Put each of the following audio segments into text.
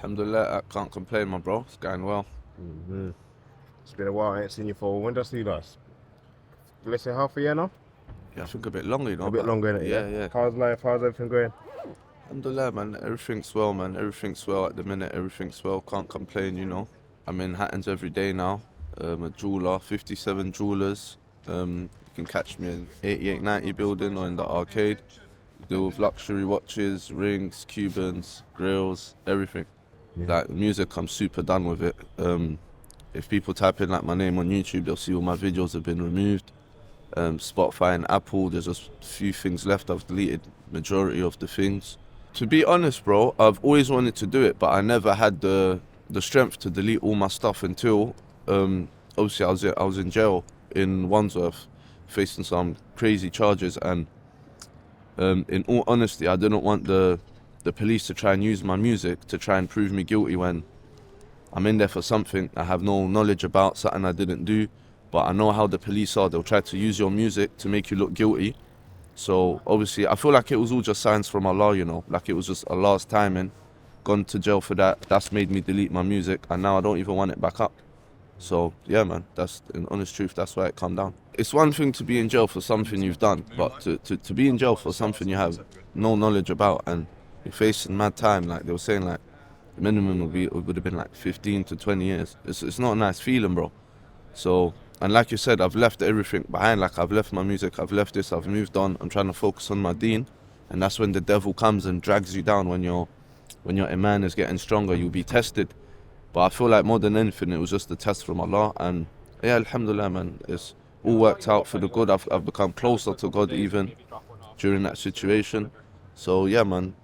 Alhamdulillah, I can't complain, my bro. It's going well. Mm-hmm. It's been a while. I ain't seen you for. When did I see you last? Let's say half a year now. Yeah, I think a bit longer, A bit but longer, innit? yeah. How's life? How's everything going? Alhamdulillah, man. Everything's well, man. Everything's well at the minute. Everything's well. Can't complain. I'm in Hattons every day now. A jeweler, 57 jewelers. You can catch me in 8890 building or in the arcade. Deal with luxury watches, rings, Cubans, grills, everything. Like music, I'm super done with it. If people type in like my name on YouTube, they'll see all my videos have been removed. Spotify and Apple, there's just a few things left. I've deleted majority of the things. To be honest, bro, I've always wanted to do it, but I never had the strength to delete all my stuff until obviously I was in jail in Wandsworth, facing some crazy charges, and in all honesty, I didn't want the police to try and use my music to try and prove me guilty when I'm in there for something I have no knowledge about, something I didn't do. But I know how the police are. They'll try to use your music to make you look guilty. So obviously, I feel like it was all just signs from Allah, like it was just Allah's timing. Gone to jail for that. That's made me delete my music, and now I don't even want it back up. So yeah, man, that's in honest truth. That's why it come down. It's one thing to be in jail for something you've done, but to be in jail for something you have no knowledge about and you're facing mad time, like they were saying, like the minimum would have been like 15 to 20 years. It's not a nice feeling, bro. So. And like you said, I've left everything behind. Like I've left my music, I've left this, I've moved on. I'm trying to focus on my deen, and that's when the devil comes and drags you down. When your iman is getting stronger, you'll be tested. But I feel like more than anything, it was just a test from Allah. And yeah, alhamdulillah, man, it's all worked out for the good. I've become closer to God even during that situation. So yeah, man.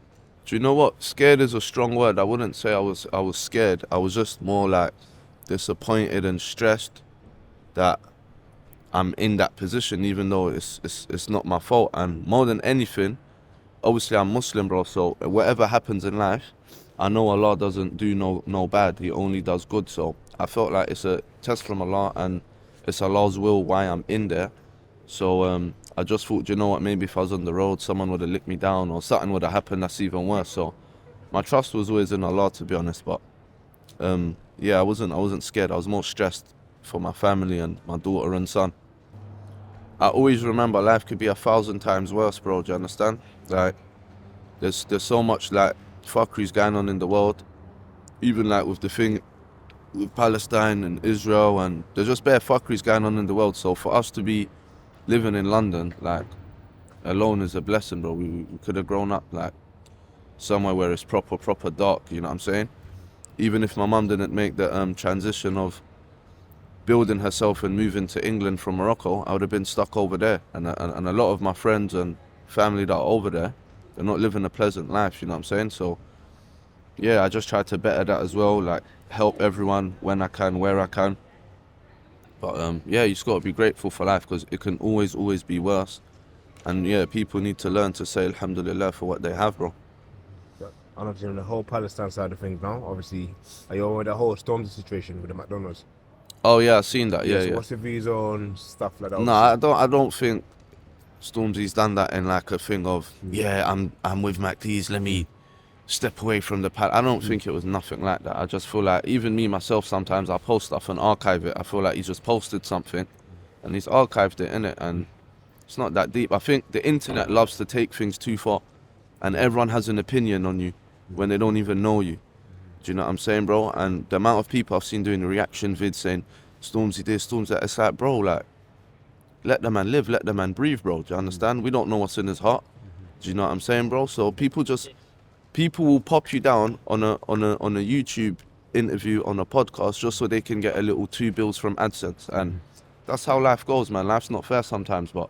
Do you know what? Scared is a strong word. I wouldn't say I was scared. I was just more like disappointed and stressed that I'm in that position, even though it's not my fault. And more than anything, obviously I'm Muslim, bro, so whatever happens in life, I know Allah doesn't do no bad, He only does good. So I felt like it's a test from Allah, and it's Allah's will why I'm in there. So I just thought, you know what, maybe if I was on the road, someone would have licked me down or something would have happened that's even worse. So my trust was always in Allah, to be honest. But yeah, I wasn't scared. I was more stressed for my family and my daughter and son. I always remember life could be 1,000 times worse, bro. Do you understand? Like, there's so much like fuckeries going on in the world, even like with the thing with Palestine and Israel, and there's just bare fuckeries going on in the world. So for us to be living in London, like, alone is a blessing, bro. We could have grown up like somewhere where it's proper dark. You know what I'm saying? Even if my mum didn't make the transition of building herself and moving to England from Morocco, I would have been stuck over there. And a lot of my friends and family that are over there, they're not living a pleasant life, you know what I'm saying? So yeah, I just try to better that as well, like help everyone when I can, where I can. But yeah, you just got to be grateful for life, because it can always be worse. And yeah, people need to learn to say alhamdulillah for what they have, bro. I'm not on the whole Palestine side of things now. Obviously, are you over the whole Stormzy situation with the McDonald's? Oh yeah, I've seen that. So Yeah. what's your views on stuff like that? No, I don't think Stormzy's done that in like a thing of I'm with MacD's, let me step away from the pad. I don't think it was nothing like that. I just feel like even me myself, sometimes I post stuff and archive it. I feel like he's just posted something and he's archived it, innit? And it's not that deep. I think the internet loves to take things too far, and everyone has an opinion on you when they don't even know you. Do you know what I'm saying, bro? And the amount of people I've seen doing reaction vids saying Stormzy this, Stormzy that, it's like, bro, like, let the man live, let the man breathe, bro. Do you understand? We don't know what's in his heart. Do you know what I'm saying, bro? So people will pop you down on a YouTube interview, on a podcast, just so they can get a little 2 bills from AdSense. And that's how life goes, man. Life's not fair sometimes, but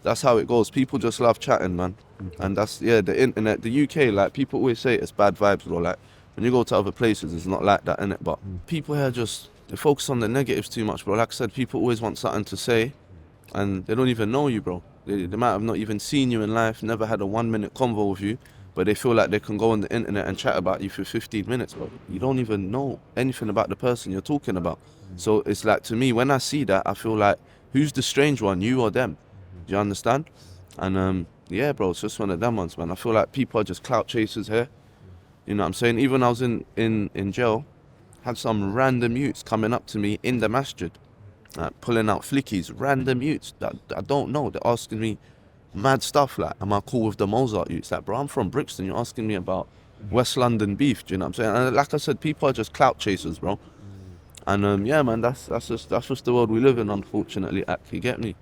that's how it goes. People just love chatting, man. And that's, yeah, the internet, the UK, like, people always say it's bad vibes, bro. Like, when you go to other places, it's not like that, innit? But people here they focus on the negatives too much, bro. Like I said, people always want something to say, and they don't even know you, bro. They might have not even seen you in life, never had a 1-minute convo with you, but they feel like they can go on the internet and chat about you for 15 minutes, bro. You don't even know anything about the person you're talking about. So it's like, to me, when I see that, I feel like, who's the strange one, you or them? Do you understand? And yeah, bro, it's just one of them ones, man. I feel like people are just clout chasers here. You know what I'm saying? Even when I was in jail, had some random youths coming up to me in the masjid, pulling out flickies, random youths that I don't know. They're asking me mad stuff like, am I cool with the Mozart youths? Like, bro, I'm from Brixton. You're asking me about West London beef. Do you know what I'm saying? And like I said, people are just clout chasers, bro. And yeah, man, that's just the world we live in, unfortunately. You get me?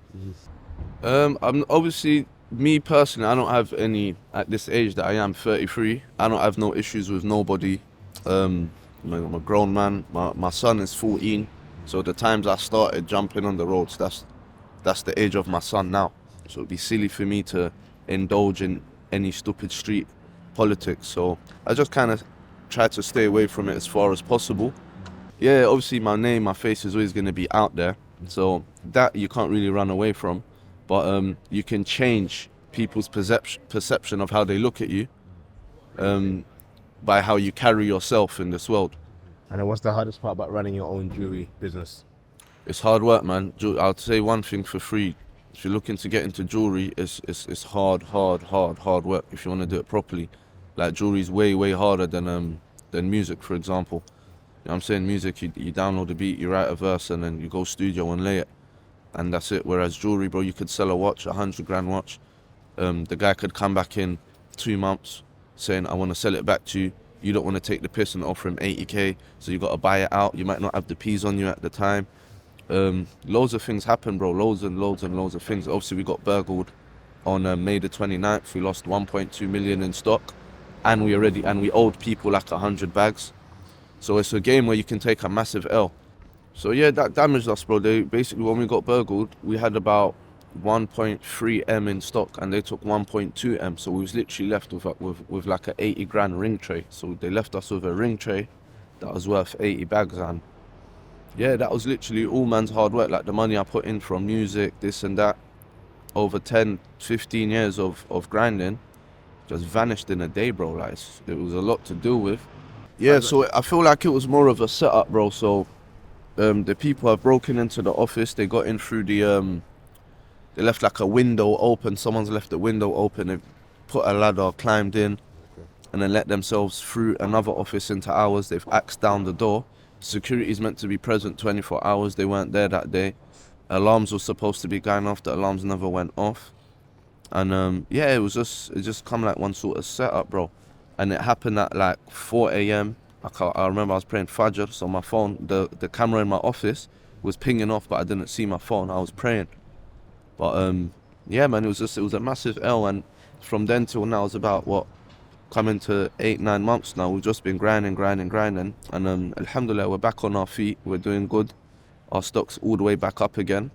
I'm obviously, me personally, I don't have any at this age that I am 33. I don't have no issues with nobody. I'm a grown man. My son is 14, so the times I started jumping on the roads, that's the age of my son now. So it'd be silly for me to indulge in any stupid street politics. So I just kind of try to stay away from it as far as possible. Yeah, obviously my name, my face is always going to be out there, so that you can't really run away from. But you can change people's perception of how they look at you by how you carry yourself in this world. And then what's the hardest part about running your own jewelry business? It's hard work, man. I'll say one thing for free. If you're looking to get into jewelry, it's hard work if you want to do it properly. Like, jewelry's way harder than music, for example. You know what I'm saying? Music, you download a beat, you write a verse, and then you go studio and lay it, and that's it. Whereas jewelry, bro, you could sell a watch, $100,000 watch. The guy could come back in 2 months saying, I want to sell it back to you. You don't want to take the piss and offer him 80k, so you got to buy it out. You might not have the P's on you at the time. Loads of things happen, bro. Loads of things. Obviously, we got burgled on May the 29th. We lost 1.2 million in stock, and we owed people like 100 bags. So it's a game where you can take a massive L. So yeah, that damaged us, bro. They basically, when we got burgled, we had about 1.3 M in stock, and they took 1.2 M. So we was literally left with like a 80 grand ring tray. So they left us with a ring tray that was worth 80 bags, and yeah, that was literally all man's hard work. Like, the money I put in from music, this and that, over 10, 15 years of grinding, just vanished in a day, bro. Like, it was a lot to deal with. Yeah, so I feel like it was more of a setup, bro. So the people have broken into the office. They got in through they left like a window open. Someone's left the window open. They put a ladder, climbed in, and then let themselves through another office into ours. They've axed down the door. Security's meant to be present 24 hours. They weren't there that day. Alarms were supposed to be going off. The alarms never went off. And yeah, it just come like one sort of setup, bro. And it happened at like 4 a.m. I remember I was praying Fajr, so my phone, the camera in my office was pinging off, but I didn't see my phone. I was praying. But yeah, man, it was a massive L. And from then till now, it's about coming to 8-9 months now. We've just been grinding. And alhamdulillah, we're back on our feet. We're doing good. Our stock's all the way back up again.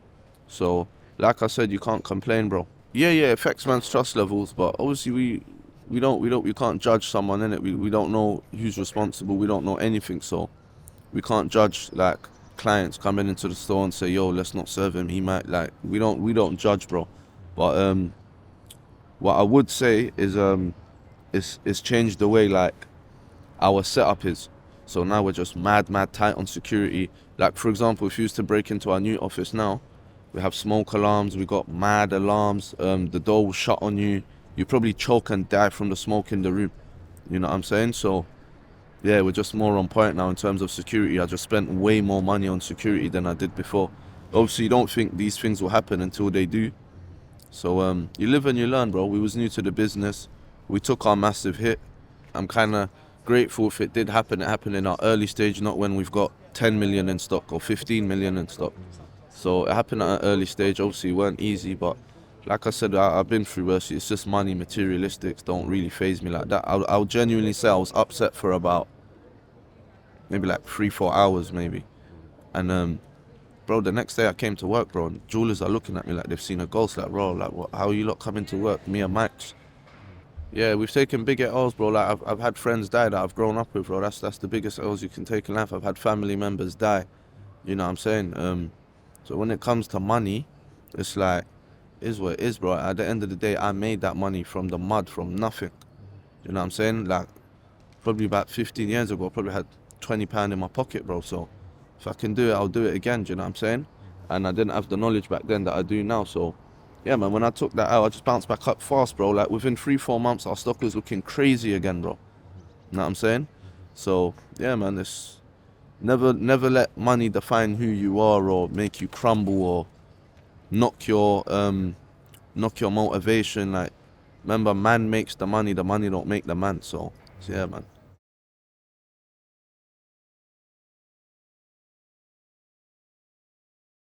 So, like I said, you can't complain, bro. Yeah, it affects man's trust levels, but obviously we can't judge someone, innit? We don't know who's responsible. We don't know anything, so we can't judge like clients coming into the store and say, yo, let's not serve him. He might, like, we don't judge, bro. But what I would say is it's changed the way like our setup is. So now we're just mad tight on security. Like, for example, if you used to break into our new office now, we have smoke alarms, we got mad alarms, the door will shut on you. You probably choke and die from the smoke in the room. You know what I'm saying? So yeah, we're just more on point now in terms of security. I just spent way more money on security than I did before. Obviously, you don't think these things will happen until they do. So you live and you learn, bro. We was new to the business. We took our massive hit. I'm kind of grateful if it did happen. It happened in our early stage, not when we've got 10 million in stock or 15 million in stock. So it happened at an early stage. Obviously, it weren't easy, but like I said, I've been through worse. It's just money, materialistics don't really faze me like that. I'll genuinely say I was upset for about maybe like 3-4 hours maybe. And bro, the next day I came to work, bro, and jewelers are looking at me like they've seen a ghost. Like, bro, like, what, how are you lot coming to work? Me and Max. Yeah, we've taken big L's, bro. Like, I've had friends die that I've grown up with, bro. That's the biggest L's you can take in life. I've had family members die. You know what I'm saying? So when it comes to money, it's like, is what it is, bro. At the end of the day, I made that money from the mud, from nothing. You know what I'm saying? Like, probably about 15 years ago, I probably had £20 in my pocket, bro. So if I can do it, I'll do it again. Do you know what I'm saying? And I didn't have the knowledge back then that I do now. So yeah, man, when I took that out, I just bounced back up fast, bro. Like, within 3-4 months, our stock was looking crazy again, bro. Know what I'm saying? So yeah, man, it's never let money define who you are or make you crumble or knock your motivation. Like, remember, man makes the money don't make the man. So yeah, man.